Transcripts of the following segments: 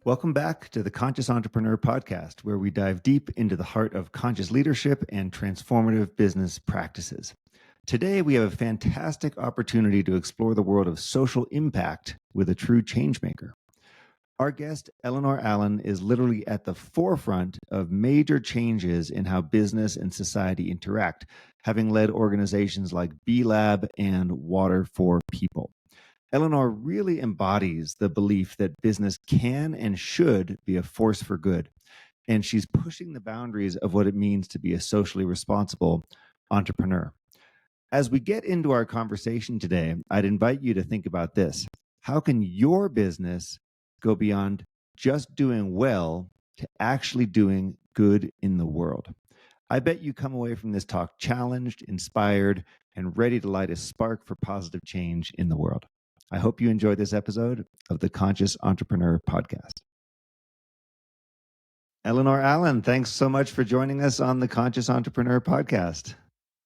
Welcome back to the Conscious Entrepreneur Podcast, where we dive deep into the heart of conscious leadership and transformative business practices. Today, we have a fantastic opportunity to explore the world of social impact with a true changemaker. Our guest, Eleanor Allen, is literally at the forefront of major changes in how business and society interact, having led organizations like B-Lab and Water for People. Eleanor really embodies the belief that business can and should be a force for good, and she's pushing the boundaries of what it means to be a socially responsible entrepreneur. As we get into our conversation today, I'd invite you to think about this. How can your business go beyond just doing well to actually doing good in the world? I bet you come away from this talk challenged, inspired, and ready to light a spark for positive change in the world. I hope you enjoyed this episode of the Conscious Entrepreneur Podcast. Eleanor Allen, thanks so much for joining us on the Conscious Entrepreneur Podcast.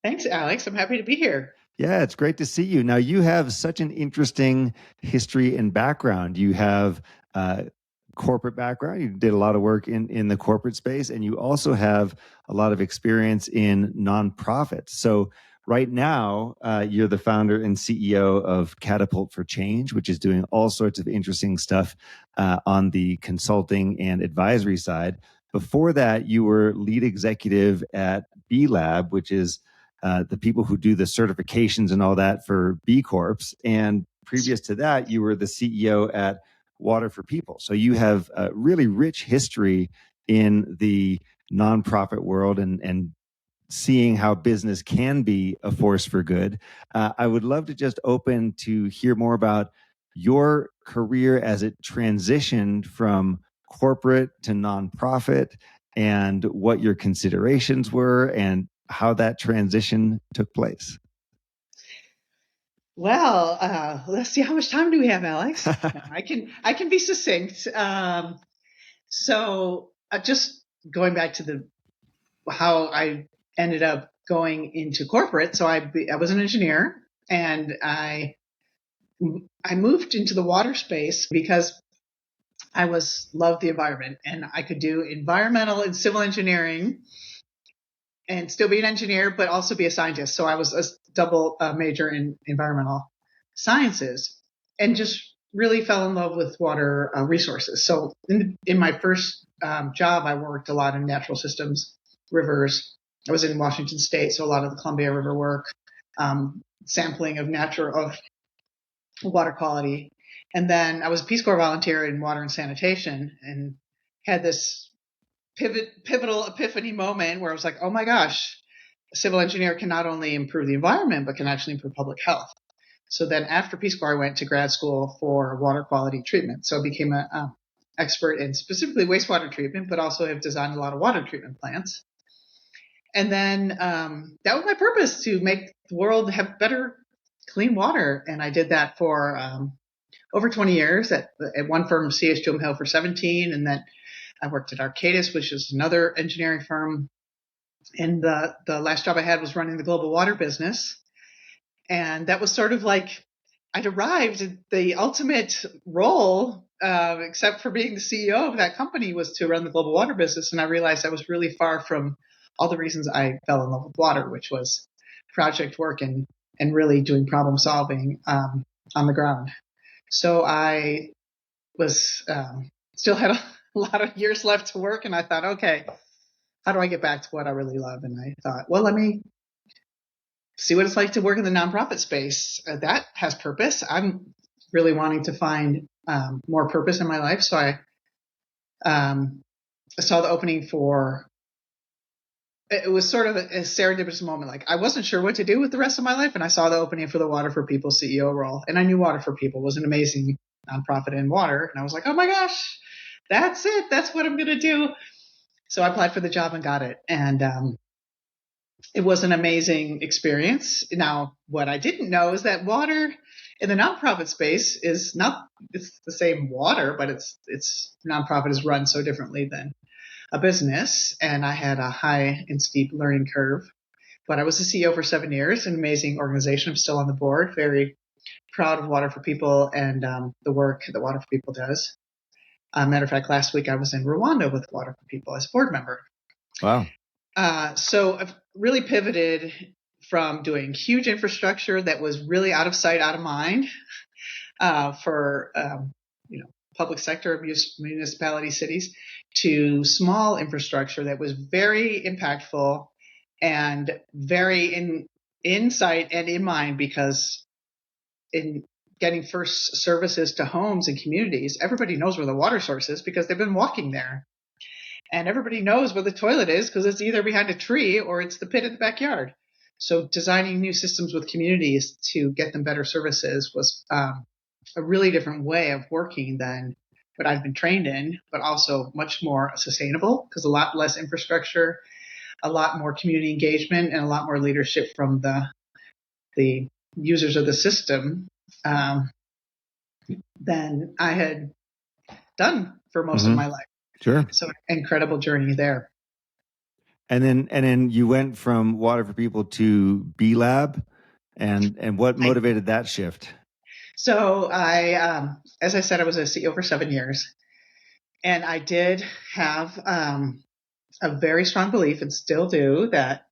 Thanks, Alex. I'm happy to be here. Yeah, it's great to see you. Now, you have such an interesting history and background. You have a corporate background. You did a lot of work in the corporate space, and you also have a lot of experience in nonprofits. So right now, you're the founder and CEO of Catapult for Change, which is doing all sorts of interesting stuff on the consulting and advisory side. Before that, you were lead executive at B-Lab, which is the people who do the certifications and all that for B Corps. And previous to that, you were the CEO at Water for People. So you have a really rich history in the nonprofit world and seeing how business can be a force for good. I would love to just open to hear more about your career as it transitioned from corporate to nonprofit and what your considerations were and how that transition took place. Well, let's see, how much time do we have, Alex? I can be succinct. So just going back to how I ended up going into corporate. So I was an engineer, and I moved into the water space because I loved the environment, and I could do environmental and civil engineering and still be an engineer, but also be a scientist. So I was a double major in environmental sciences, and just really fell in love with water resources. So in my first job, I worked a lot in natural systems, rivers. I was in Washington State, so a lot of the Columbia River work, sampling of water quality. And then I was a Peace Corps volunteer in water and sanitation, and had this pivotal epiphany moment where I was like, oh my gosh, a civil engineer can not only improve the environment, but can actually improve public health. So then after Peace Corps, I went to grad school for water quality treatment. So I became an expert in specifically wastewater treatment, but also have designed a lot of water treatment plants. And then that was my purpose, to make the world have better clean water. And I did that for over 20 years at one firm, CH2M Hill, for 17. And then I worked at Arcadis, which is another engineering firm. And the last job I had was running the global water business. And that was sort of like I'd arrived at the ultimate role, except for being the CEO of that company, was to run the global water business. And I realized I was really far from all the reasons I fell in love with water, which was project work and really doing problem solving on the ground. So I was still had a lot of years left to work, and I thought, okay, how do I get back to what I really love? And I thought, well, let me see what it's like to work in the nonprofit space. That has purpose. I'm really wanting to find more purpose in my life. So I saw the opening for, it was sort of a serendipitous moment. Like, I wasn't sure what to do with the rest of my life, and I saw the opening for the Water for People CEO role. And I knew Water for People was an amazing nonprofit in water. And I was like, oh my gosh, that's it. That's what I'm going to do. So I applied for the job and got it. And it was an amazing experience. Now, what I didn't know is that water in the nonprofit space it's the same water, but it's nonprofit is run so differently than a business. And I had a high and steep learning curve, but I was the CEO for 7 years, an amazing organization. I'm still on the board, very proud of Water for People and the work that Water for People does. Matter of fact, last week I was in Rwanda with Water for People as a board member. Wow. So I've really pivoted from doing huge infrastructure that was really out of sight, out of mind for public sector municipality cities, to small infrastructure that was very impactful and very in sight and in mind, because in getting first services to homes and communities, everybody knows where the water source is because they've been walking there. And everybody knows where the toilet is because it's either behind a tree or it's the pit in the backyard. So designing new systems with communities to get them better services was a really different way of working than what I've been trained in, but also much more sustainable because a lot less infrastructure, a lot more community engagement, and a lot more leadership from the users of the system than I had done for most of my life. Sure. So incredible journey there. And then you went from Water for People to B Lab, and what motivated that shift? So I, as I said, I was a CEO for 7 years, and I did have a very strong belief, and still do, that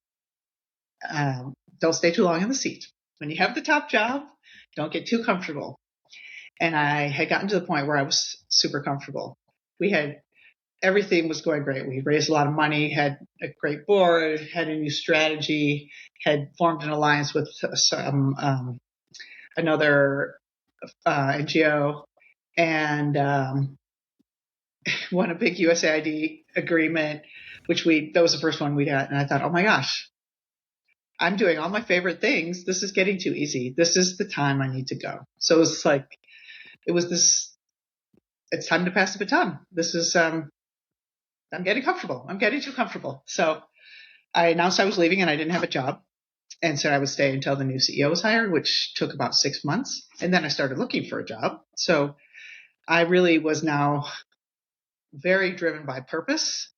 don't stay too long in the seat. When you have the top job, don't get too comfortable. And I had gotten to the point where I was super comfortable. Everything was going great. We raised a lot of money, had a great board, had a new strategy, had formed an alliance with another NGO, and won a big USAID agreement, that was the first one we got. And I thought, oh my gosh, I'm doing all my favorite things. This is getting too easy. This is the time I need to go. So it's time to pass the baton. I'm getting comfortable. I'm getting too comfortable. So I announced I was leaving and I didn't have a job, and said I would stay until the new CEO was hired, which took about 6 months. And then I started looking for a job. So I really was now very driven by purpose,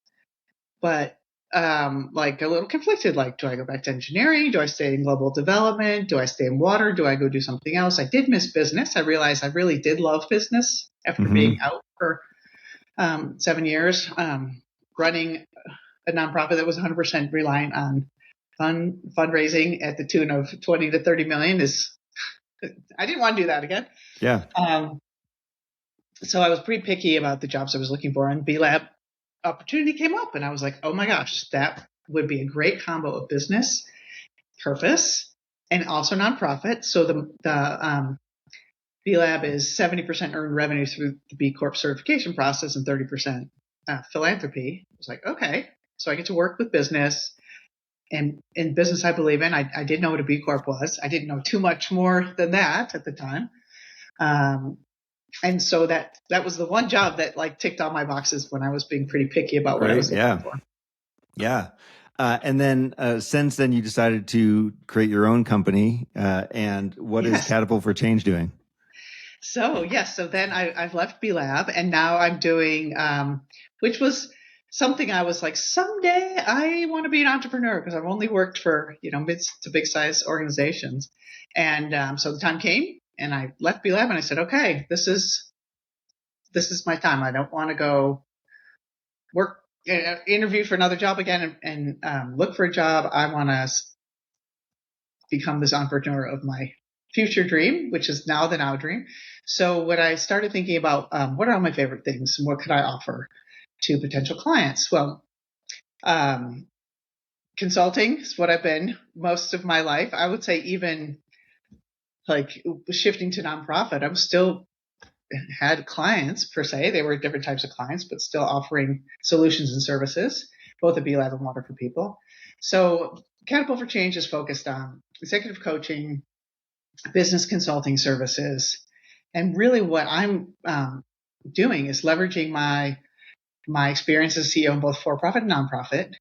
but like a little conflicted. Like, do I go back to engineering? Do I stay in global development? Do I stay in water? Do I go do something else? I did miss business. I realized I really did love business after being out for 7 years, running a nonprofit that was 100% reliant on fundraising at the tune of 20 to 30 million. I didn't want to do that again. Yeah. So I was pretty picky about the jobs I was looking for, and B Lab opportunity came up, and I was like, oh my gosh, that would be a great combo of business, purpose, and also nonprofit. So the B Lab is 70% earned revenue through the B Corp certification process and 30% philanthropy. I was like, okay, so I get to work with business, and in business I believe in. I did know what a B Corp was. I didn't know too much more than that at the time. And so that was the one job that ticked all my boxes when I was being pretty picky about what I was looking for. Yeah. And then since then you decided to create your own company. And what is Catapult for Change doing? So then I've left B Lab, and now I'm doing, which was something I was like, someday I want to be an entrepreneur, because I've only worked for, mid to big size organizations. And so the time came, and I left B Lab, and I said, okay, this is my time. I don't want to go work, interview for another job again and look for a job. I want to become this entrepreneur of my future dream, which is now the now dream. So when I started thinking about what are all my favorite things and what could I offer to potential clients? Well, consulting is what I've been most of my life. I would say even shifting to nonprofit, I'm still had clients per se. They were different types of clients, but still offering solutions and services, both at B Lab and Water for People. So Catapult for Change is focused on executive coaching, business consulting services. And really what I'm doing is leveraging my experience as CEO in both for-profit and nonprofit,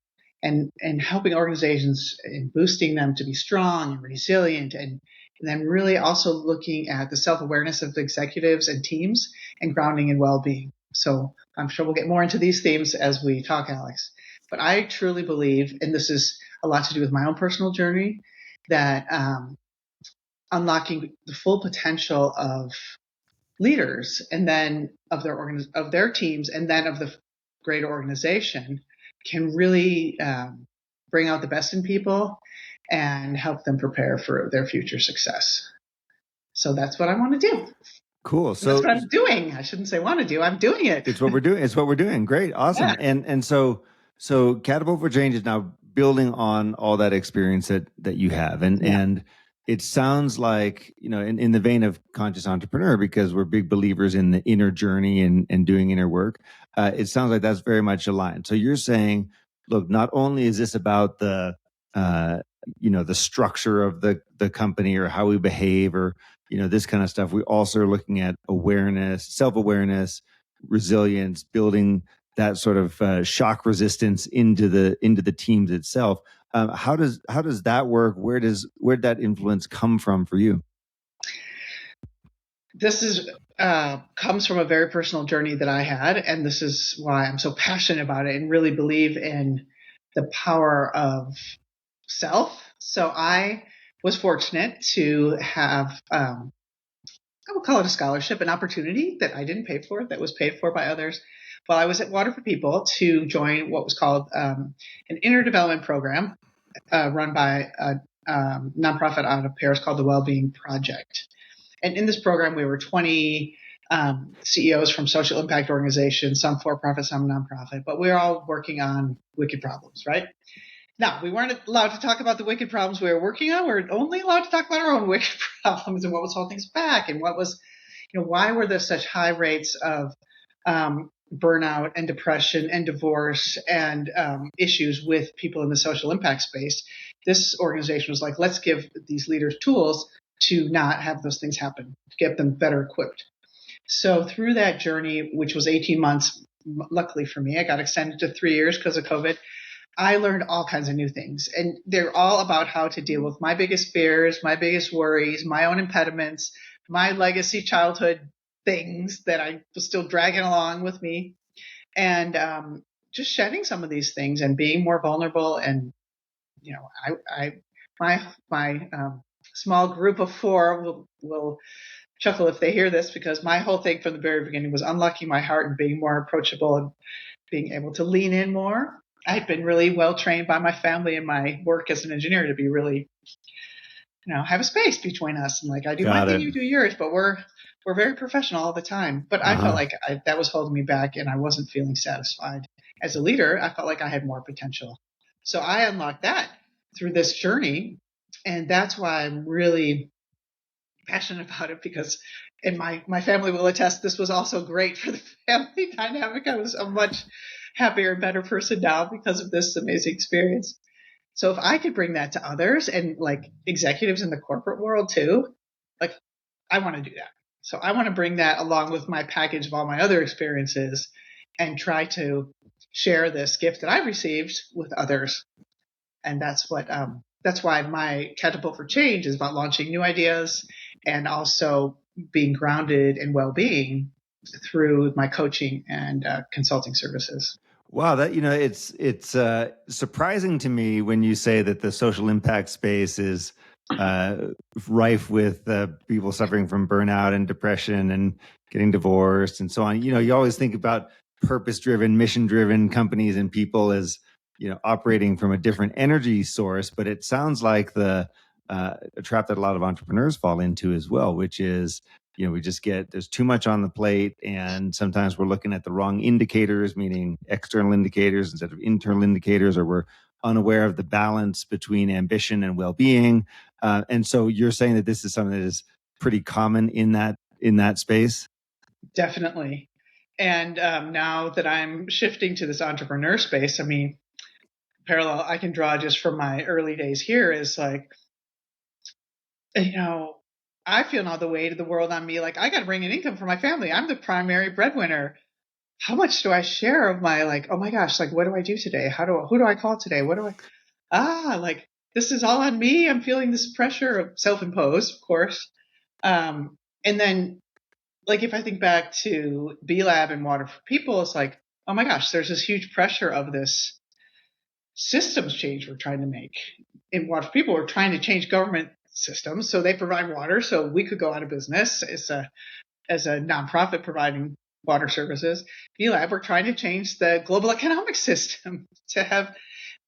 and helping organizations and boosting them to be strong and resilient, and then really also looking at the self-awareness of the executives and teams and grounding in well-being. So I'm sure we'll get more into these themes as we talk, Alex. But I truly believe, and this is a lot to do with my own personal journey, that unlocking the full potential of leaders, and then of their teams, and then of the greater organization, can really bring out the best in people and help them prepare for their future success. So that's what I want to do. Cool. And that's So what I'm doing. I shouldn't say want to do. I'm doing it. it's what we're doing. It's what we're doing. Great. Awesome. Yeah. And so Catapult for Change is now building on all that experience that you have. And it sounds like, in the vein of conscious entrepreneur, because we're big believers in the inner journey and doing inner work. It sounds like that's very much aligned. So you're saying, look, not only is this about the structure of the company or how we behave or, this kind of stuff. We also are looking at awareness, self-awareness, resilience, building that sort of shock resistance into the teams itself. How does that work? Where'd that influence come from for you? This comes from a very personal journey that I had, and this is why I'm so passionate about it and really believe in the power of self. So I was fortunate to have, I will call it a scholarship, an opportunity that I didn't pay for, that was paid for by others, while I was at Water for People, to join what was called an inner development program run by a nonprofit out of Paris called the Wellbeing Project. And in this program, we were 20 CEOs from social impact organizations, some for-profit, some nonprofit, but we were all working on wicked problems, right? Now, we weren't allowed to talk about the wicked problems we were working on. We were only allowed to talk about our own wicked problems and what was holding us back and what was, why were there such high rates of burnout and depression and divorce and issues with people in the social impact space. This organization was like, let's give these leaders tools to not have those things happen, to get them better equipped. So through that journey, which was 18 months, luckily for me, I got extended to 3 years because of COVID. I learned all kinds of new things, and they're all about how to deal with my biggest fears, my biggest worries, my own impediments, my legacy childhood things that I was still dragging along with me, and just shedding some of these things and being more vulnerable. And my small group of 4 will chuckle if they hear this, because my whole thing from the very beginning was unlocking my heart and being more approachable and being able to lean in more. I've been really well trained by my family and my work as an engineer to be really, have a space between us. And like, I do my thing, you do yours, but we're very professional all the time. But I felt like that was holding me back, and I wasn't feeling satisfied. As a leader, I felt like I had more potential. So I unlocked that through this journey. And that's why I'm really passionate about it, because, and my family will attest, this was also great for the family dynamic. I was a much happier, better person now because of this amazing experience. So if I could bring that to others, and like executives in the corporate world too, like, I want to do that. So I want to bring that along with my package of all my other experiences and try to share this gift that I've received with others. And that's why my Catapult for Change is about launching new ideas and also being grounded in well-being through my coaching and consulting services. Wow, that it's surprising to me when you say that the social impact space is rife with people suffering from burnout and depression and getting divorced and so on. You always think about purpose-driven, mission-driven companies and people as operating from a different energy source, but it sounds like a trap that a lot of entrepreneurs fall into as well, which is we just there's too much on the plate, and sometimes we're looking at the wrong indicators, meaning external indicators instead of internal indicators, or we're unaware of the balance between ambition and well-being. And so you're saying that this is something that is pretty common in that space? Definitely. And now that I'm shifting to this entrepreneur space, I mean, parallel I can draw just from my early days here is like, I feel now the weight of the world on me. Like, I got to bring in income for my family. I'm the primary breadwinner. How much do I share of my, like, oh my gosh, like, what do I do today? Who do I call today? Like, this is all on me. I'm feeling this pressure of self-imposed, of course. And then, like, if I think back to B Lab and Water for People, it's like, oh my gosh, there's this huge pressure of this systems change we're trying to make. In Water for People, we're trying to change government systems so they provide water so we could go out of business. It's a as a nonprofit providing water services, B-Lab, we're trying to change the global economic system to have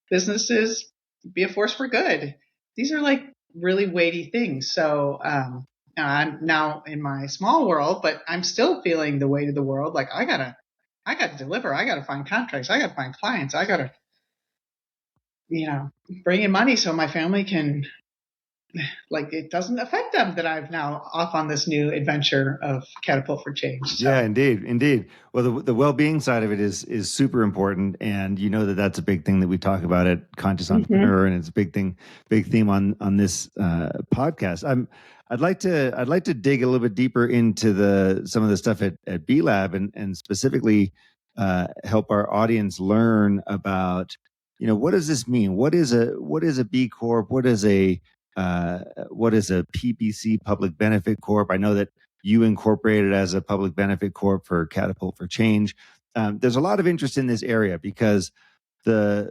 businesses be a force for good. These are like really weighty things. So I'm now in my small world, but I'm still feeling the weight of the world. Like I gotta deliver. I gotta find contracts. I gotta find clients. I gotta, bring in money so my family can, like, it doesn't affect them that I've now off on this new adventure of Catapult for Change. So. Yeah, indeed. Well, the well-being side of it is super important, and you know that's a big thing that we talk about at Conscious Entrepreneur, and it's a big theme on this podcast. I'd like to dig a little bit deeper into some of the stuff at B Lab, and specifically help our audience learn about, what does this mean? What is a B Corp? What is a PBC, public benefit corp? I know that you incorporated as a public benefit corp for Catapult for Change. There's a lot of interest in this area because the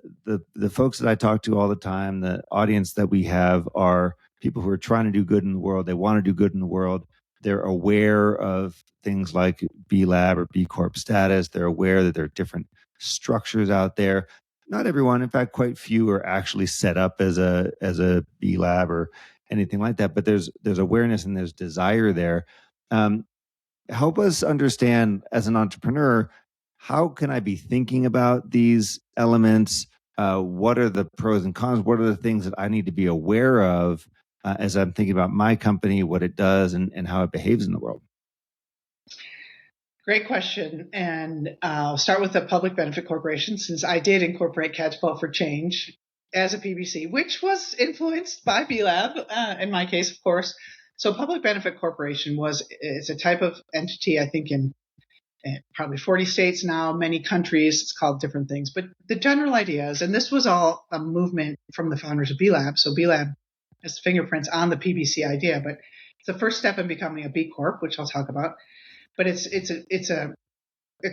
folks that I talk to all the time, the audience that we have, are people who are trying to do good in the world. They want to do good in the world. They're aware of things like B Lab or B Corp status. They're aware that there are different structures out there. Not everyone, in fact, quite few are actually set up as a B Lab or anything like that. But there's awareness and there's desire there. Help us understand, as an entrepreneur, how can I be thinking about these elements? What are the pros and cons? What are the things that I need to be aware of as I'm thinking about my company, what it does, and how it behaves in the world? Great question. And I'll start with the public benefit corporation, since I did incorporate Catapult for Change as a PBC, which was influenced by B Lab, in my case, of course. So public benefit corporation is a type of entity, I think, in probably 40 states now, many countries. It's called different things. But the general idea is, and this was all a movement from the founders of B Lab. So B Lab has fingerprints on the PBC idea, but it's the first step in becoming a B Corp, which I'll talk about. But it's a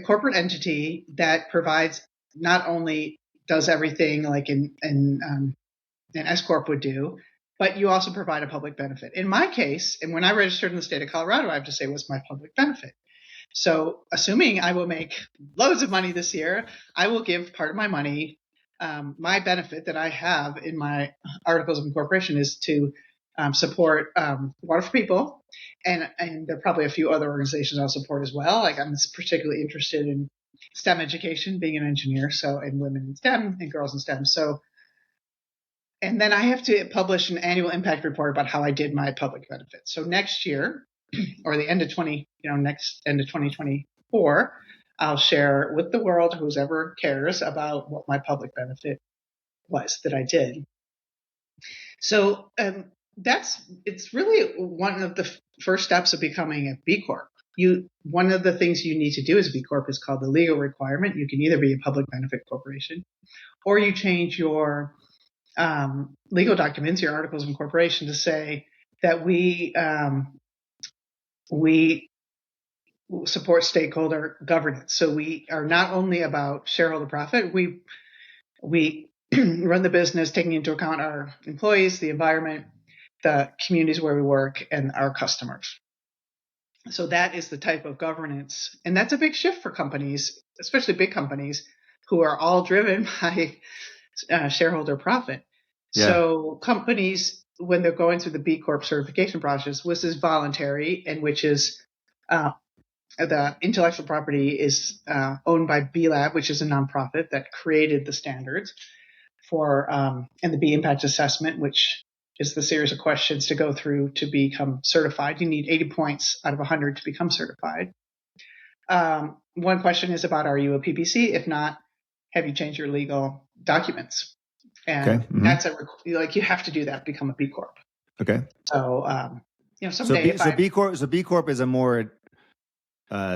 corporate entity that provides, not only does everything like an S Corp would do, but you also provide a public benefit. In my case, and when I registered in the state of Colorado, I have to say was my public benefit. So assuming I will make loads of money this year, I will give part of my money. My benefit that I have in my articles of incorporation is to support Water for People, and there are probably a few other organizations I'll support as well. Like, I'm particularly interested in STEM education, being an engineer, and women in STEM and girls in STEM. So, and then I have to publish an annual impact report about how I did my public benefit. So next year, or the end of 2024, I'll share with the world, whoever cares, about what my public benefit was that I did. So it's really one of the first steps of becoming a B Corp. One of the things you need to do as a B Corp is called the legal requirement. You can either be a public benefit corporation, or you change your legal documents, your articles of incorporation, to say that we support stakeholder governance. So we are not only about shareholder profit. We run the business taking into account our employees, the environment, the communities where we work, and our customers. So that is the type of governance. And that's a big shift for companies, especially big companies, who are all driven by shareholder profit. Yeah. So companies, when they're going through the B Corp certification process, which is voluntary, and which is the intellectual property is owned by B Lab, which is a nonprofit that created the standards for, and the B Impact Assessment, which is the series of questions to go through to become certified. You need 80 points out of 100 to become certified. One question is about, are you a PBC? If not, have you changed your legal documents? And that's you have to do that to become a B Corp. Okay. So, someday. So B Corp is a more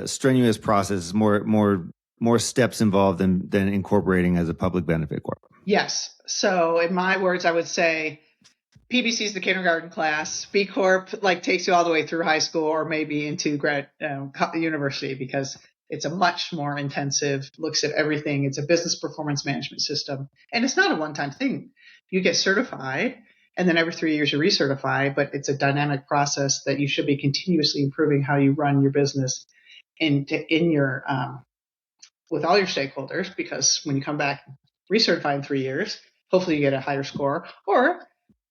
strenuous process, more steps involved than incorporating as a public benefit corp. Yes. So in my words, I would say PBC is the kindergarten class. B Corp takes you all the way through high school, or maybe into grad university, because it's a much more intensive, looks at everything. It's a business performance management system, and it's not a one-time thing. You get certified, And then every 3 years you recertify, but it's a dynamic process that you should be continuously improving how you run your business in your with all your stakeholders, because when you come back recertify in 3 years, hopefully you get a higher score, or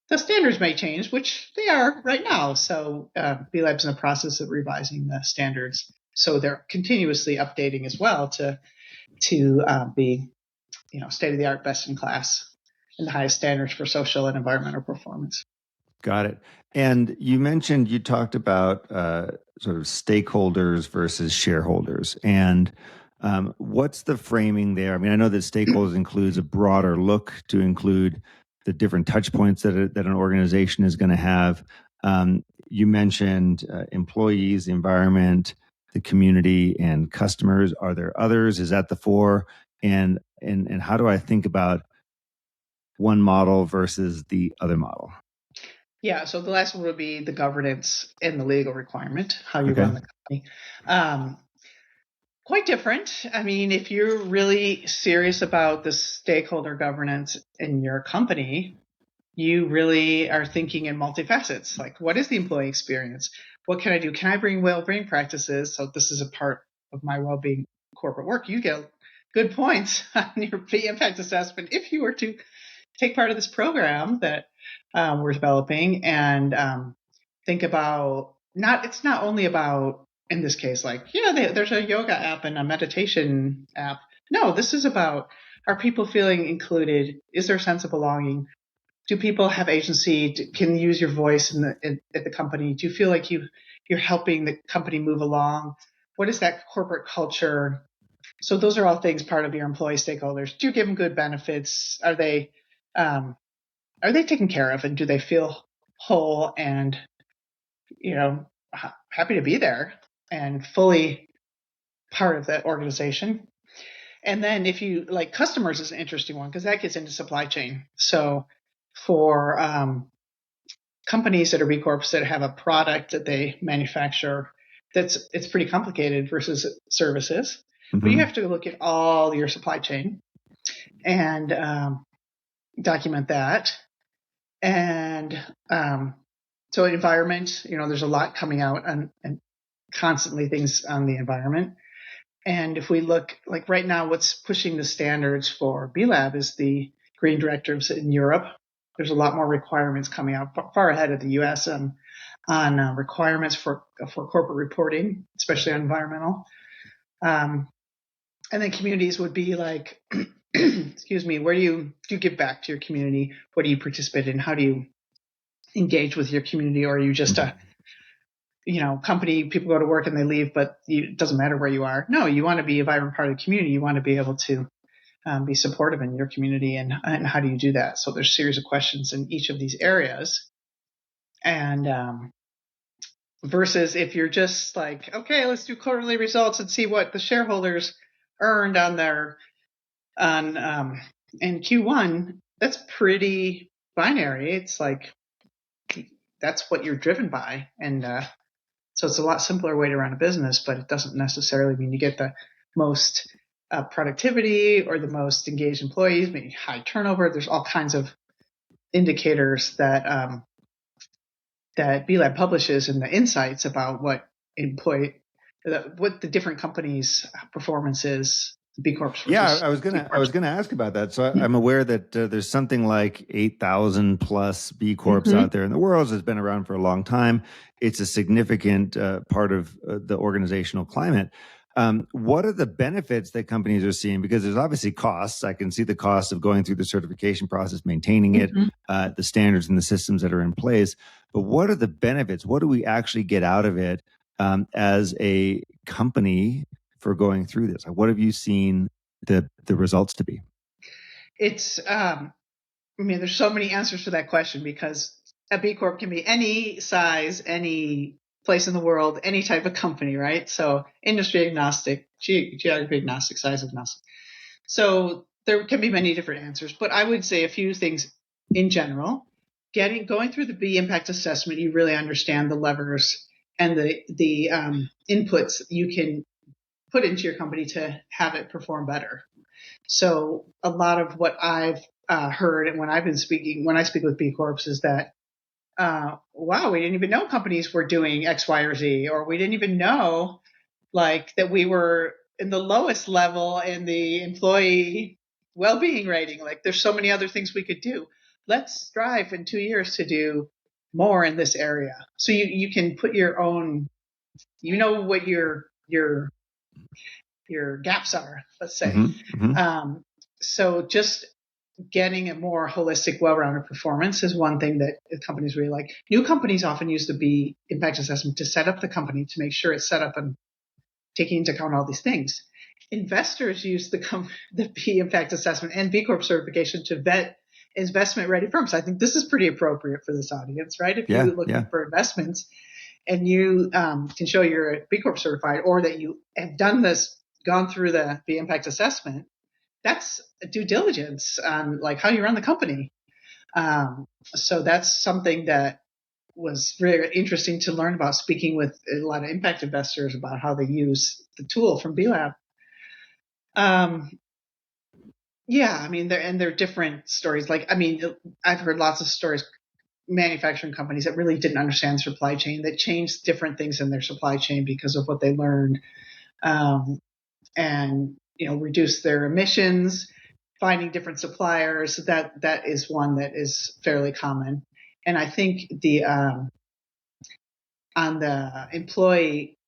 the standards may change, which they are right now. So B-Lab's in the process of revising the standards, so they're continuously updating as well to be state of the art, best in class, and the highest standards for social and environmental performance. Got it. And you talked about sort of stakeholders versus shareholders. And what's the framing there? I mean, I know that stakeholders includes a broader look to include the different touch points that an organization is going to have. You mentioned employees, the environment, the community, and customers. Are there others? Is that the four? And how do I think about one model versus the other model? Yeah, so the last one would be the governance and the legal requirement, how you Okay. run the company. Quite different. I mean, if you're really serious about the stakeholder governance in your company, you really are thinking in multifacets. Like, what is the employee experience? What can I do? Can I bring well-being practices? So this is a part of my well-being corporate work. You get good points on your impact assessment if you were to take part of this program that we're developing, and think about it's not only about, in this case, like, there's a yoga app and a meditation app. No, this is about, are people feeling included? Is there a sense of belonging? Do people have agency? Can you use your voice at the company? Do you feel like you're helping the company move along? What is that corporate culture? So those are all things part of your employee stakeholders. Do you give them good benefits? Are they taken care of, and do they feel whole and happy to be there and fully part of that organization? And then if you like, customers is an interesting one, because that gets into supply chain. So for companies that are B Corps that have a product that they manufacture, it's pretty complicated versus services. Mm-hmm. But you have to look at all your supply chain and document that. And so environment, there's a lot coming out and constantly things on the environment. And if we look, like right now, what's pushing the standards for B-Lab is the green directives in Europe. There's a lot more requirements coming out far ahead of the U.S. on requirements for corporate reporting, especially on environmental. And then communities would be like, excuse me, where do you give back to your community? What do you participate in? How do you engage with your community? Or are you just a company, people go to work and they leave, but it doesn't matter where you are? No, you want to be a vibrant part of the community. You want to be able to be supportive in your community, and how do you do that? So there's a series of questions in each of these areas. And versus if you're just like, okay, let's do quarterly results and see what the shareholders earned in Q1, that's pretty binary. It's like, that's what you're driven by. And so it's a lot simpler way to run a business, but it doesn't necessarily mean you get the most productivity or the most engaged employees, maybe high turnover. There's all kinds of indicators that that B-Lab publishes in the insights about what the different companies' performance is. B Corp. Yeah, I was gonna ask about that. So I'm aware that there's something like 8,000 plus B Corps out there in the world. It's been around for a long time. It's a significant part of the organizational climate. What are the benefits that companies are seeing? Because there's obviously costs. I can see the cost of going through the certification process, maintaining it, the standards and the systems that are in place. But what are the benefits? What do we actually get out of it as a company for going through this? What have you seen the results to be? It's, there's so many answers to that question, because a B Corp can be any size, any place in the world, any type of company, right? So industry agnostic, geography agnostic, size agnostic. So there can be many different answers, but I would say a few things in general. Going through the B impact assessment, you really understand the levers and the inputs you can put into your company to have it perform better. So a lot of what I've heard, and when I speak with B Corps, is that, wow, we didn't even know companies were doing X, Y, or Z, or we didn't even know like that we were in the lowest level in the employee well-being rating. Like there's so many other things we could do. Let's strive in 2 years to do more in this area. So you can put your own, what your gaps are, let's say. So just getting a more holistic, well-rounded performance is one thing that companies really like. New companies often use the B impact assessment to set up the company to make sure it's set up and taking into account all these things. Investors use the B impact assessment and B Corp certification to vet investment-ready firms. I think this is pretty appropriate for this audience, right? If you're looking for investments and you can show you're a B Corp certified, or that you have gone through the B impact assessment, that's a due diligence on like how you run the company. So that's something that was really interesting to learn about, speaking with a lot of impact investors about how they use the tool from B Lab. I mean, there are different stories. Like, I mean, I've heard lots of stories, manufacturing companies that really didn't understand supply chain, that changed different things in their supply chain because of what they learned, and reduce their emissions, finding different suppliers. That is one that is fairly common. And I think on the employee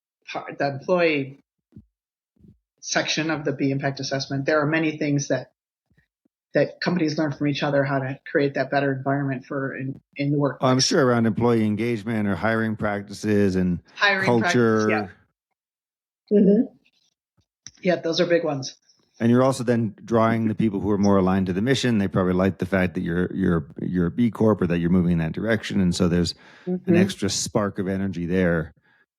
section of the B impact assessment, there are many things that companies learn from each other, how to create that better environment for in the workplace. I'm sure around employee engagement or hiring practices and culture. Yeah, those are big ones. And you're also then drawing the people who are more aligned to the mission. They probably like the fact that you're a B Corp, or that you're moving in that direction, and so there's an extra spark of energy there.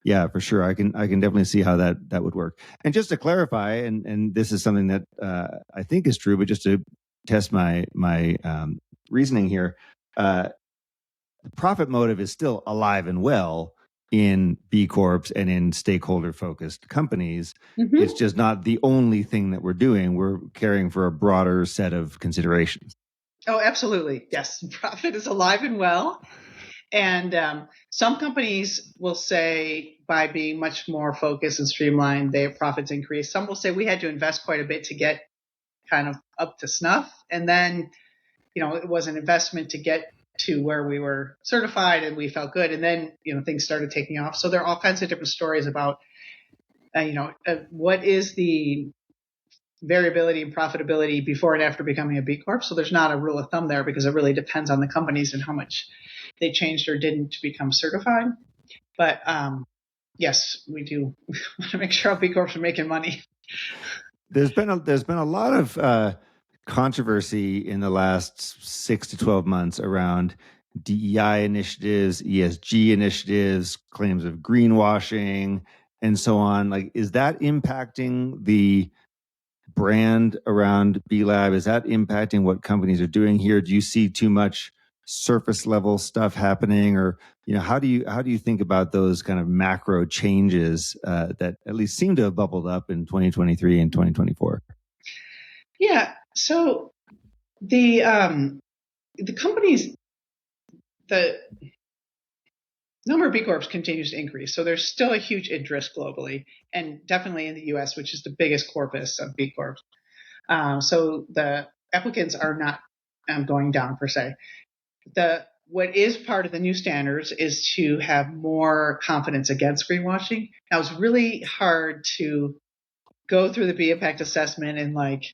Yeah, for sure. I can definitely see how that would work. And just to clarify, and this is something that I think is true, but just to test my reasoning here, the profit motive is still alive and well in B Corps and in stakeholder focused companies. It's just not the only thing that we're doing. We're caring for a broader set of considerations. Oh, absolutely. Yes. Profit is alive and well. And some companies will say, by being much more focused and streamlined, their profits increase. Some will say we had to invest quite a bit to get kind of up to snuff. And then, it was an investment to get to where we were certified and we felt good. And then, things started taking off. So there are all kinds of different stories about, what is the variability and profitability before and after becoming a B Corp. So there's not a rule of thumb there, because it really depends on the companies and how much they changed or didn't to become certified. But yes, we do want to make sure our B Corps are making money. There's been a lot of controversy in the last 6 to 12 months around DEI initiatives, ESG initiatives, claims of greenwashing, and so on. Like, is that impacting the brand around B Lab? Is that impacting what companies are doing here? Do you see too much surface level stuff happening, or how do you think about those kind of macro changes that at least seem to have bubbled up in 2023 and 2024? Yeah. So the companies, the number of B Corps continues to increase. So there's still a huge interest globally, and definitely in the US, which is the biggest corpus of B Corps. So the applicants are not going down per se. What is part of the new standards is to have more confidence against greenwashing. Now, it's really hard to go through the B impact assessment and like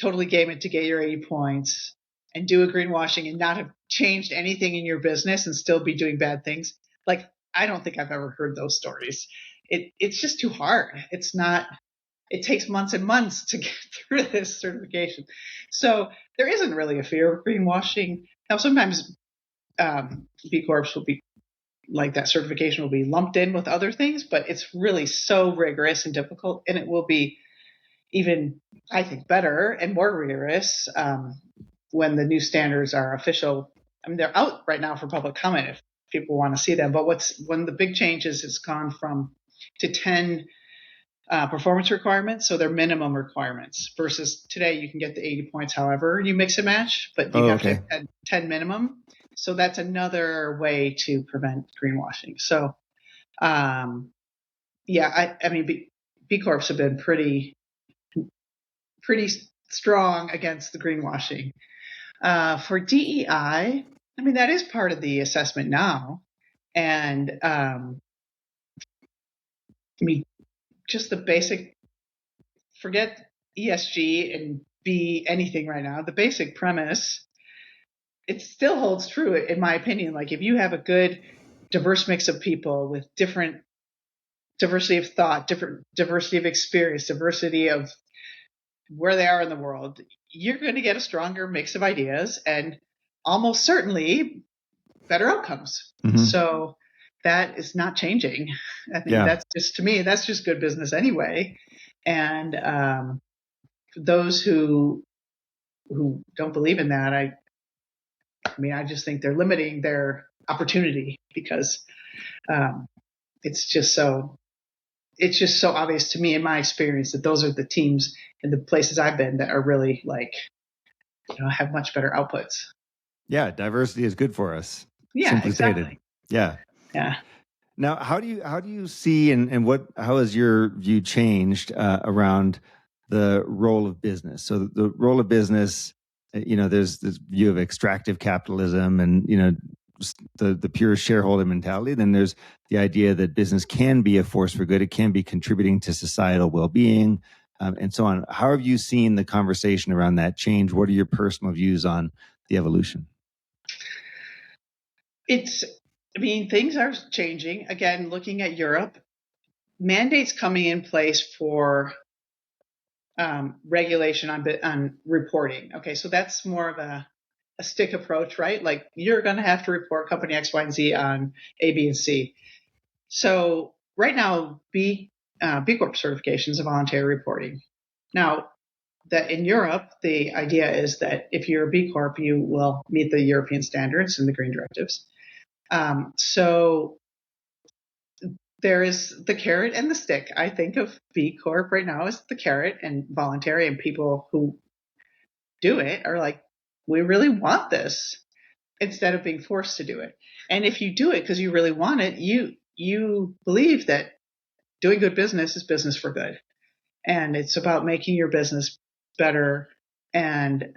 totally game it to get your 80 points and do a greenwashing and not have changed anything in your business and still be doing bad things. Like, I don't think I've ever heard those stories. It's just too hard. It takes months and months to get through this certification. So there isn't really a fear of greenwashing. Now, sometimes B Corps will be like, that certification will be lumped in with other things, but it's really so rigorous and difficult, and it will be even, I think, better and more rigorous when the new standards are official. I mean, they're out right now for public comment if people want to see them. But one of the big changes has gone to 10 performance requirements. So they're minimum requirements versus today you can get the 80 points however you mix and match, but you have to have 10 minimum. So that's another way to prevent greenwashing. So, yeah, I mean, B Corps have been pretty strong against the greenwashing. For DEI, I mean, that is part of the assessment now. And I mean, just the basic, forget ESG and be anything right now. The basic premise, it still holds true, in my opinion. Like, if you have a good, diverse mix of people with different diversity of thought, different diversity of experience, diversity of where they are in the world, you're going to get a stronger mix of ideas and almost certainly better outcomes. Mm-hmm. So that is not changing. I think that's just, to me, that's just good business anyway. And those who don't believe in that, I mean, I just think they're limiting their opportunity because it's just so obvious to me in my experience that those are the teams and the places I've been that are really like, have much better outputs. Yeah, diversity is good for us. Yeah, simply exactly. stated. Yeah. Yeah. Now, how do you see and how has your view changed around the role of business? So the role of business, there's this view of extractive capitalism and the pure shareholder mentality. Then there's the idea that business can be a force for good. It can be contributing to societal well-being, and so on. How have you seen the conversation around that change? What are your personal views on the evolution? Things are changing. Again, looking at Europe, mandates coming in place for regulation on reporting. Okay, so that's more of a stick approach, right? Like, you're going to have to report company X, Y, and Z on A, B, and C. So right now, B Corp certification is a voluntary reporting. Now, that in Europe, the idea is that if you're a B Corp, you will meet the European standards and the green directives. So there is the carrot and the stick. I think of B Corp right now as the carrot and voluntary, and people who do it are like, we really want this, instead of being forced to do it. And if you do it because you really want it, you believe that doing good business is business for good. And it's about making your business better and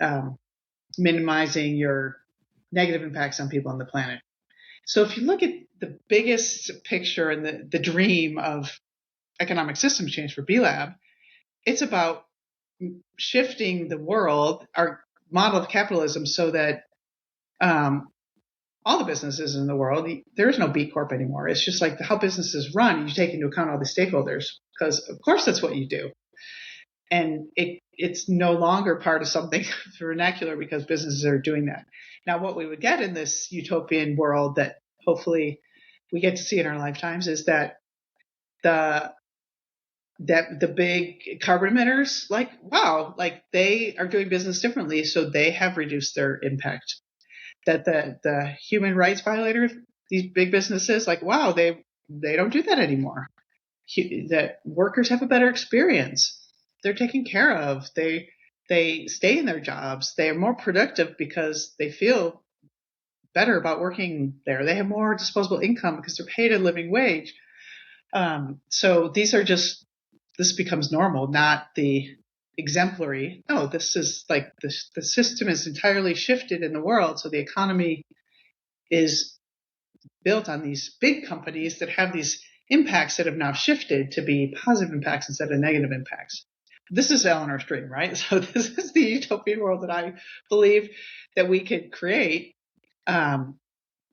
minimizing your negative impacts on people on the planet. So if you look at the biggest picture and the dream of economic systems change for B-Lab, it's about shifting the world, our model of capitalism, so that all the businesses in the world, there is no B Corp anymore. It's just like how businesses run. You take into account all the stakeholders, because of course that's what you do. And it's no longer part of something vernacular because businesses are doing that. Now, what we would get in this utopian world that hopefully we get to see in our lifetimes is that the big carbon emitters, like, wow, like they are doing business differently, so they have reduced their impact. That the human rights violators, these big businesses, like, wow, they don't do that anymore. That workers have a better experience. They're taken care of. They stay in their jobs. They are more productive because they feel better about working there. They have more disposable income because they're paid a living wage. So this becomes normal, not the exemplary. No, this is like the system is entirely shifted in the world. So the economy is built on these big companies that have these impacts that have now shifted to be positive impacts instead of negative impacts. This is Eleanor's dream, right? So this is the utopian world that I believe that we could create. And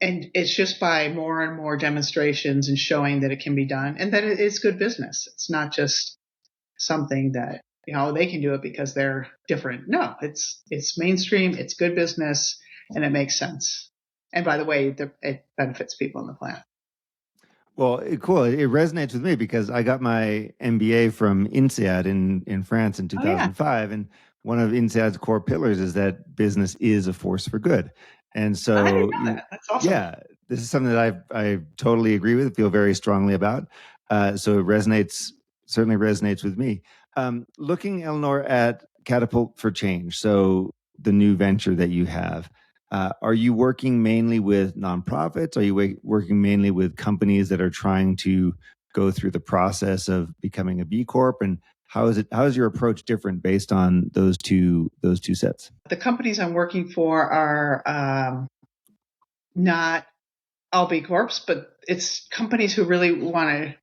it's just by more and more demonstrations and showing that it can be done and that it is good business. It's not just something that, they can do it because they're different. No, it's mainstream, it's good business, and it makes sense. And by the way, it benefits people on the planet. Well, cool. It resonates with me because I got my MBA from INSEAD in France in 2005. And one of INSEAD's core pillars is that business is a force for good. And so, I didn't know that. That's awesome. Yeah, this is something that I totally agree with, feel very strongly about. So it resonates certainly resonates with me. Looking, Eleanor, at Catapult for Change, so the new venture that you have, are you working mainly with nonprofits? Are you working mainly with companies that are trying to go through the process of becoming a B Corp? And how is your approach different based on those two sets? The companies I'm working for are not all B Corps, but it's companies who really want to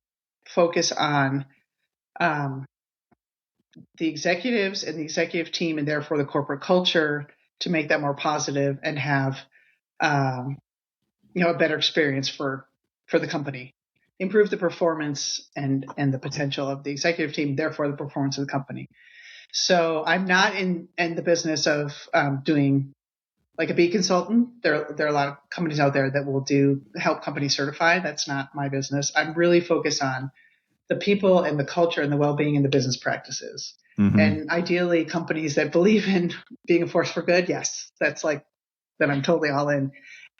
focus on the executives and the executive team, and therefore the corporate culture, to make that more positive and have a better experience for the company, improve the performance and the potential of the executive team, therefore the performance of the company. So I'm not in the business of doing like a B consultant. There are a lot of companies out there that will help companies certify. That's not my business. I'm really focused on the people and the culture and the well-being and the business practices. Mm-hmm. And ideally companies that believe in being a force for good. Yes, that's like that. I'm totally all in.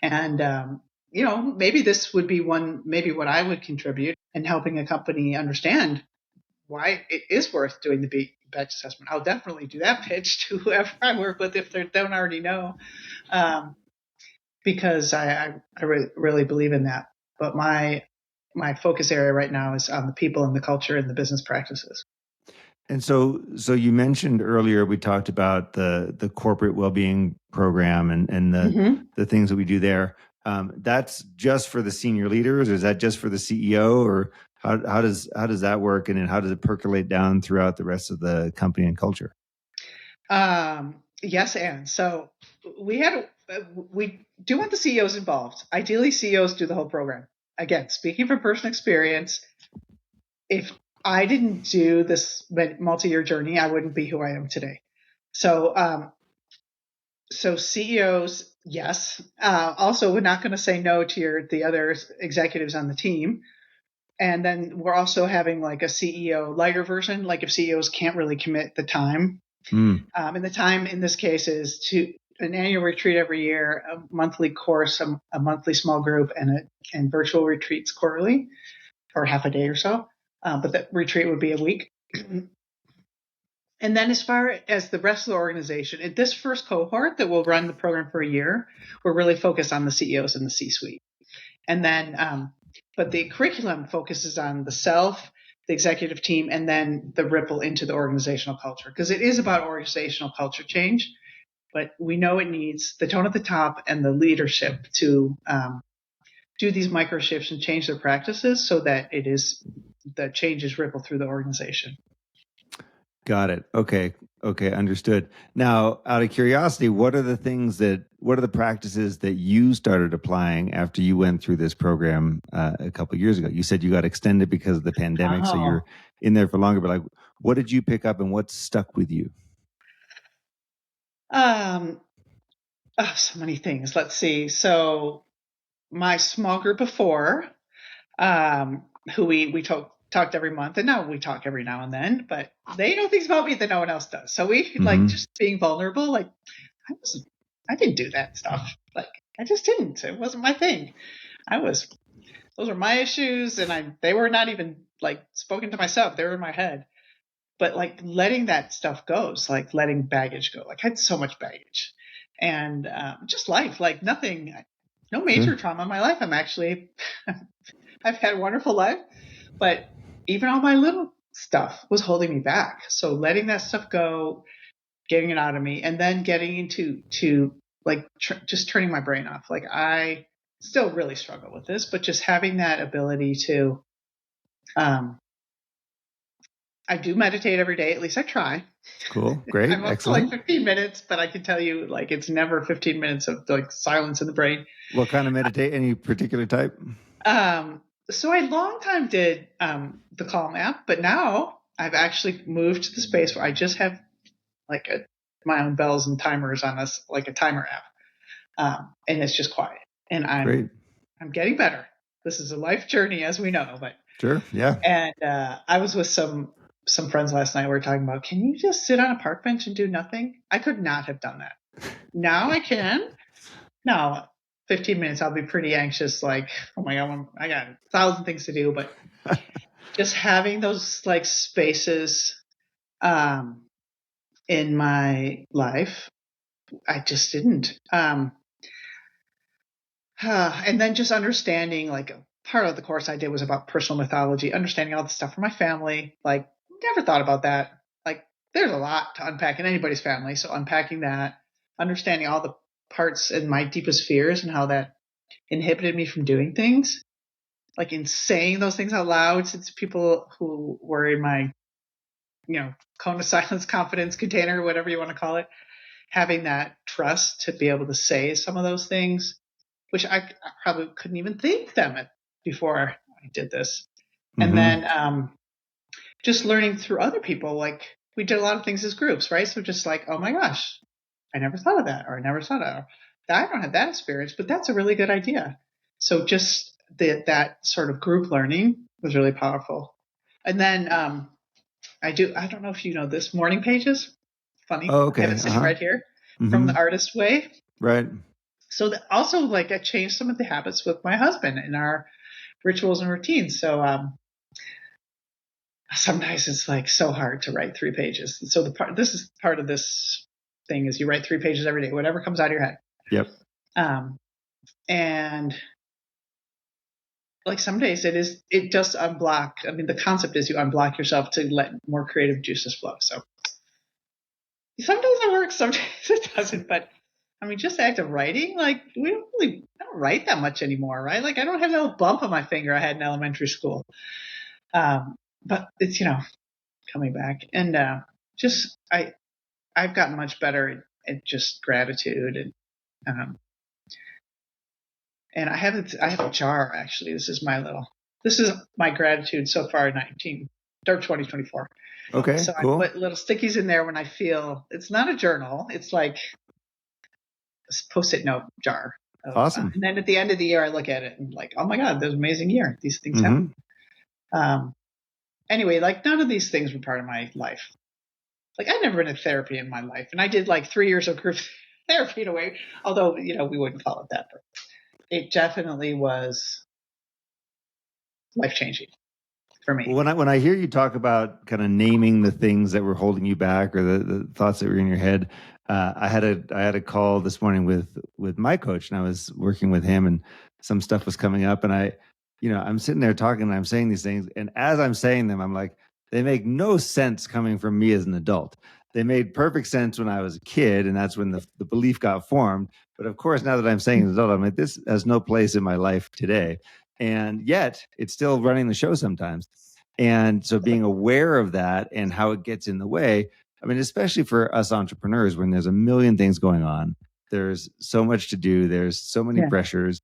And, maybe this would be maybe what I would contribute in helping a company understand why it is worth doing the batch assessment. I'll definitely do that pitch to whoever I work with if they don't already know, because I really believe in that. But my focus area right now is on the people and the culture and the business practices. And so you mentioned earlier, we talked about the corporate well-being program and the things that we do there. That's just for the senior leaders, or is that just for the CEO, or how does that work, and then how does it percolate down throughout the rest of the company and culture? Yes, and so we do want the CEOs involved. Ideally, CEOs do the whole program. Again, speaking from personal experience, if I didn't do this multi-year journey, I wouldn't be who I am today. So, so CEOs, yes. Also, we're not going to say no to the other executives on the team. And then we're also having like a CEO lighter version, like if CEOs can't really commit the time. And the time in this case is an annual retreat every year, a monthly course, a monthly small group, and virtual retreats quarterly, or half a day or so. But that retreat would be a week. And then as far as the rest of the organization, in this first cohort that will run the program for a year, we're really focused on the CEOs and the C-suite. And then, but the curriculum focuses on the self, the executive team, and then the ripple into the organizational culture. Because it is about organizational culture change, but we know it needs the tone at the top and the leadership to do these microshifts and change their practices so that the changes ripple through the organization. Got it. Okay, understood. Now, out of curiosity, what are the practices that you started applying after you went through this program a couple of years ago? You said you got extended because of the pandemic, so you're in there for longer, but like, what did you pick up and what stuck with you? So many things. Let's see. So my small group of 4, who we talked every month, and now we talk every now and then, but they know things about me that no one else does. So we like just being vulnerable. Like I didn't do that stuff. Like I just didn't. It wasn't my thing. Those were my issues, and they were not even like spoken to myself. They were in my head. But like letting that stuff go, like letting baggage go. Like I had so much baggage, and just life, like nothing, no major trauma in my life. I've had a wonderful life, but even all my little stuff was holding me back. So letting that stuff go, getting it out of me, and then getting into like just turning my brain off. Like I still really struggle with this, but just having that ability to, I do meditate every day. At least I try. Cool. Great. I'm up Excellent. to like 15 minutes, but I can tell you like it's never 15 minutes of like silence in the brain. What kind of meditate? Any particular type? So I long time did the Calm app, but now I've actually moved to the space where I just have like my own bells and timers on like a timer app, and it's just quiet. And I'm getting better. This is a life journey, as we know. But sure, yeah. And I was with some friends last night. We were talking about, can you just sit on a park bench and do nothing? I could not have done that. Now I can. Now, 15 minutes, I'll be pretty anxious. Like, oh my God, I got 1,000 things to do. But just having those like spaces in my life, I just didn't. And then just understanding, like, part of the course I did was about personal mythology, understanding all the stuff from my family. Like, never thought about that. Like, there's a lot to unpack in anybody's family. So unpacking that, understanding all the parts in my deepest fears and how that inhibited me from doing things, like in saying those things out loud to people who were in my, cone of silence, confidence container, whatever you want to call it, having that trust to be able to say some of those things, which I probably couldn't even think them before I did this. And then just learning through other people, like we did a lot of things as groups, right? So just like, oh my gosh, I never thought of that, or I never thought of that. I don't have that experience, but that's a really good idea. So just that sort of group learning was really powerful. And then I don't know if you know this, morning pages. Funny. Oh, I have okay. it sitting right here from Mm-hmm. the Artist Way. Right. So that also, like, I changed some of the habits with my husband in our rituals and routines. So sometimes it's like so hard to write 3 pages. So this is part of this thing is you write 3 pages every day, whatever comes out of your head. Yep. And like some days it just unblock. I mean, the concept is you unblock yourself to let more creative juices flow. So some days it works, some days it doesn't. But I mean, just the act of writing, like I don't write that much anymore, right? Like I don't have that little bump on my finger I had in elementary school. But it's, coming back. And just I've gotten much better at just gratitude. And I have a jar, actually. This is my gratitude so far in 2024. Okay, So I cool. put little stickies in there when I feel, it's not a journal. It's like a Post-it note jar. Awesome. And then at the end of the year, I look at it and like, oh my God, there's an amazing year. These things happen. Anyway, like none of these things were part of my life. Like I'd never been in therapy in my life. And I did like 3 years of group therapy in a way, although, we wouldn't call it that, but it definitely was life-changing for me. Well, when I hear you talk about kind of naming the things that were holding you back or the thoughts that were in your head, I had a call this morning with my coach, and I was working with him, and some stuff was coming up, and I'm sitting there talking, and I'm saying these things, and as I'm saying them, I'm like, they make no sense coming from me as an adult. They made perfect sense when I was a kid, and that's when the belief got formed. But of course, now that I'm saying as an adult, I'm like, this has no place in my life today. And yet it's still running the show sometimes. And so being aware of that and how it gets in the way, I mean, especially for us entrepreneurs, when there's a million things going on, there's so much to do, there's so many pressures.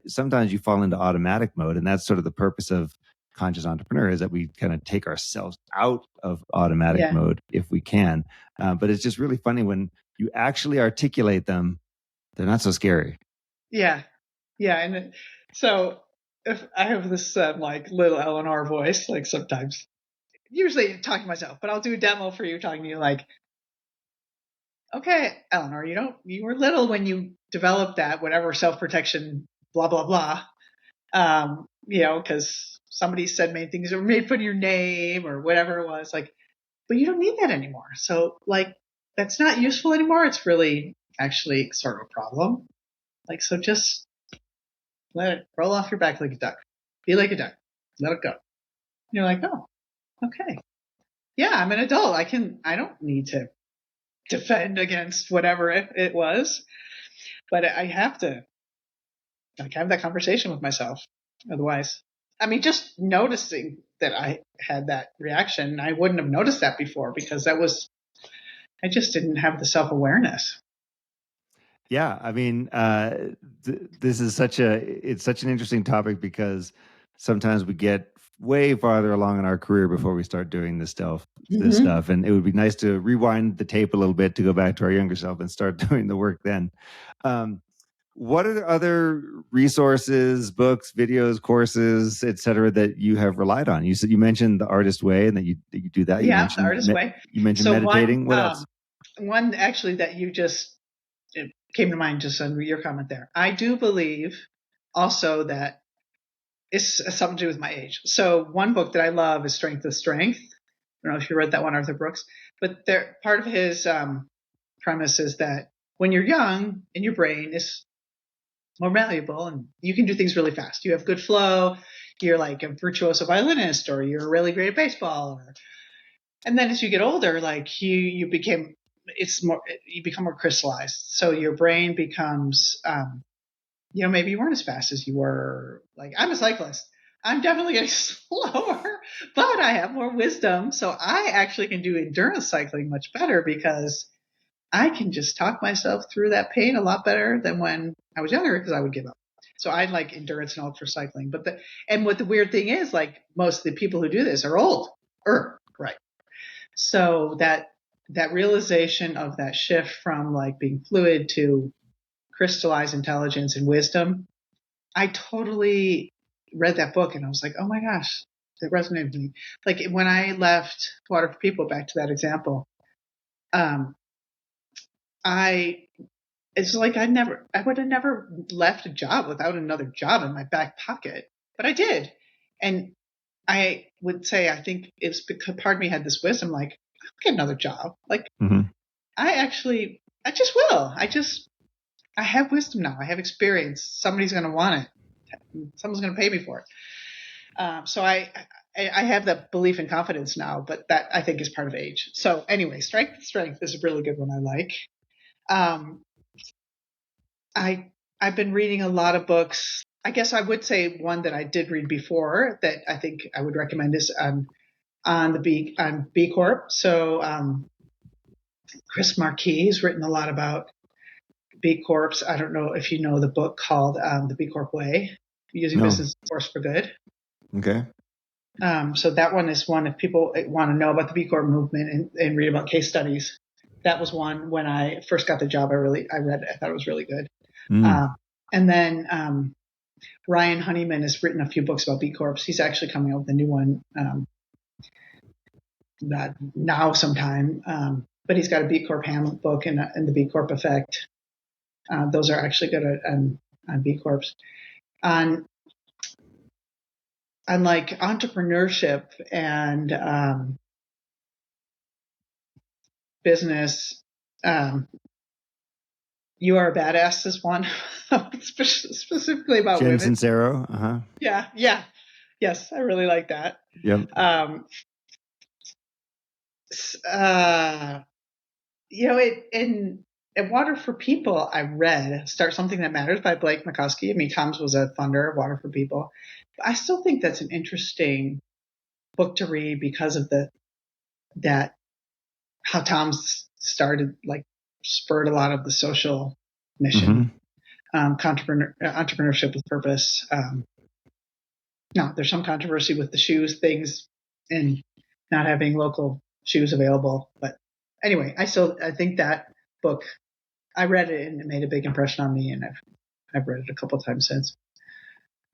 Sometimes you fall into automatic mode. And that's sort of the purpose of Conscious Entrepreneur, is that we kind of take ourselves out of automatic mode if we can. But it's just really funny when you actually articulate them, they're not so scary. Yeah. Yeah. And so if I have this like little Eleanor voice, like sometimes, usually talking to myself, but I'll do a demo for you, talking to you like, okay, Eleanor, you were little when you developed that, whatever self-protection, blah, blah, blah. Because somebody said many things or made fun of your name or whatever it was, like, but you don't need that anymore. So like, that's not useful anymore. It's really actually sort of a problem. Like, so just let it roll off your back like a duck. Be like a duck. Let it go. And you're like, oh, okay. Yeah, I'm an adult. I don't need to defend against whatever it was, but I have to like have that conversation with myself. Otherwise, I mean, just noticing that I had that reaction, I wouldn't have noticed that before because I just didn't have the self-awareness. Yeah, I mean, this is it's such an interesting topic because sometimes we get way farther along in our career before we start doing this stuff, and it would be nice to rewind the tape a little bit to go back to our younger self and start doing the work then. What are the other resources, books, videos, courses, et cetera, that you have relied on? You mentioned the Artist Way and that you do that. Yeah, the Artist Way. You mentioned meditating. What else? One actually that it came to mind just on your comment there. I do believe also that it's something to do with my age. So one book that I love is Strength of Strength. I don't know if you read that one, Arthur Brooks, but part of his premise is that when you're young and your brain is more malleable and you can do things really fast. You have good flow. You're like a virtuoso violinist, or you're really great at baseball. And then as you get older, like you become more crystallized. So your brain becomes, maybe you weren't as fast as you were. Like, I'm a cyclist. I'm definitely getting slower, but I have more wisdom. So I actually can do endurance cycling much better because I can just talk myself through that pain a lot better than when I was younger, because I would give up. So I like endurance and ultra cycling. And what the weird thing is, like, most of the people who do this are old. Right. So that realization of that shift from like being fluid to crystallized intelligence and wisdom, I totally read that book and I was like, oh my gosh, it resonated with me. Like when I left Water for People, back to that example, it's like I would have never left a job without another job in my back pocket, but I did. And I would say, I think it's because part of me had this wisdom, like, I'll get another job. Like, I just will. I have wisdom now. I have experience. Somebody's going to want it. Someone's going to pay me for it. So I have that belief and confidence now, but that I think is part of age. So anyway, Strength is a really good one I like. I've been reading a lot of books. I guess I would say one that I did read before that I think I would recommend is on B Corp. So Chris Marquis has written a lot about B Corps. I don't know if you know the book called The B Corp Way, Using Business as a Force for Good. Okay. So that one is one if people want to know about the B Corp movement and read about case studies. That was one when I first got the job. I read it. I thought it was really good. And then Ryan Honeyman has written a few books about B Corps. He's actually coming out with a new one now sometime. But he's got a B Corp Hamlet book and the B Corp Effect. Those are actually good on B Corps. On like entrepreneurship and business, You Are a Badass is one, specifically about Jen women. Sincero. Yeah. Yes, I really like that. Yep. At Water for People, I read Start Something That Matters by Blake McCoskey. I mean, Tom's was a funder of Water for People. But I still think that's an interesting book to read because of how Tom's started, like, spurred a lot of the social mission, entrepreneurship with purpose. Now, there's some controversy with the shoes things and not having local shoes available. But anyway, I think that book, I read it and it made a big impression on me, and I've read it a couple of times since.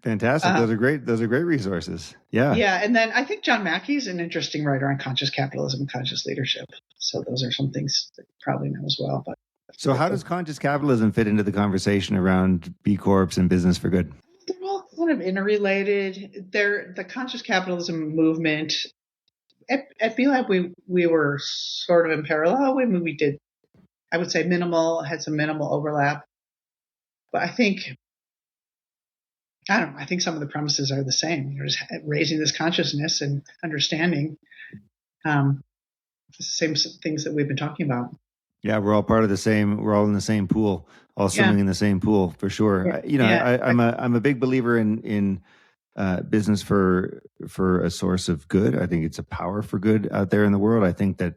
Fantastic. Those are great resources. Yeah. Yeah. And then I think John Mackey is an interesting writer on conscious capitalism and conscious leadership. So those are some things that you probably know as well. But so how does conscious capitalism fit into the conversation around B Corps and business for good? They're all kind of interrelated. The conscious capitalism movement at B Lab, we were sort of in parallel. We did, I would say, had some minimal overlap. But I think some of the premises are the same. You're just raising this consciousness and understanding the same things that we've been talking about. Yeah, we're all part of the same. We're all in the same pool, all swimming in the same pool for sure. Yeah. I'm a big believer in business for a source of good. I think it's a power for good out there in the world. I think that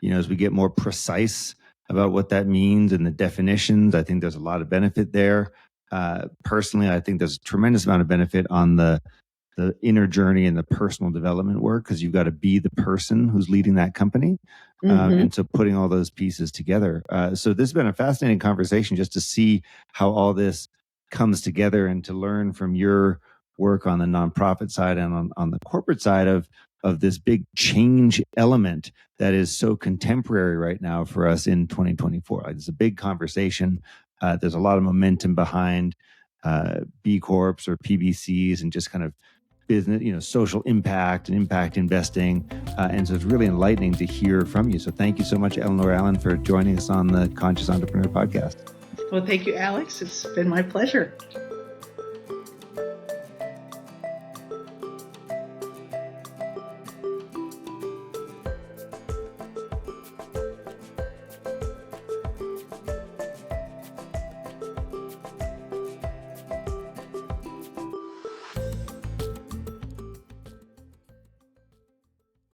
as we get more precise about what that means and the definitions, I think there's a lot of benefit there. Personally, I think there's a tremendous amount of benefit on the inner journey and the personal development work, because you've got to be the person who's leading that company. And so putting all those pieces together. So this has been a fascinating conversation just to see how all this comes together and to learn from your work on the nonprofit side and on the corporate side of this big change element that is so contemporary right now for us in 2024. Like, it's a big conversation. There's a lot of momentum behind B Corps or PBCs and just kind of business, social impact and impact investing. And so it's really enlightening to hear from you. So thank you so much, Eleanor Allen, for joining us on the Conscious Entrepreneur podcast. Well, thank you, Alex. It's been my pleasure.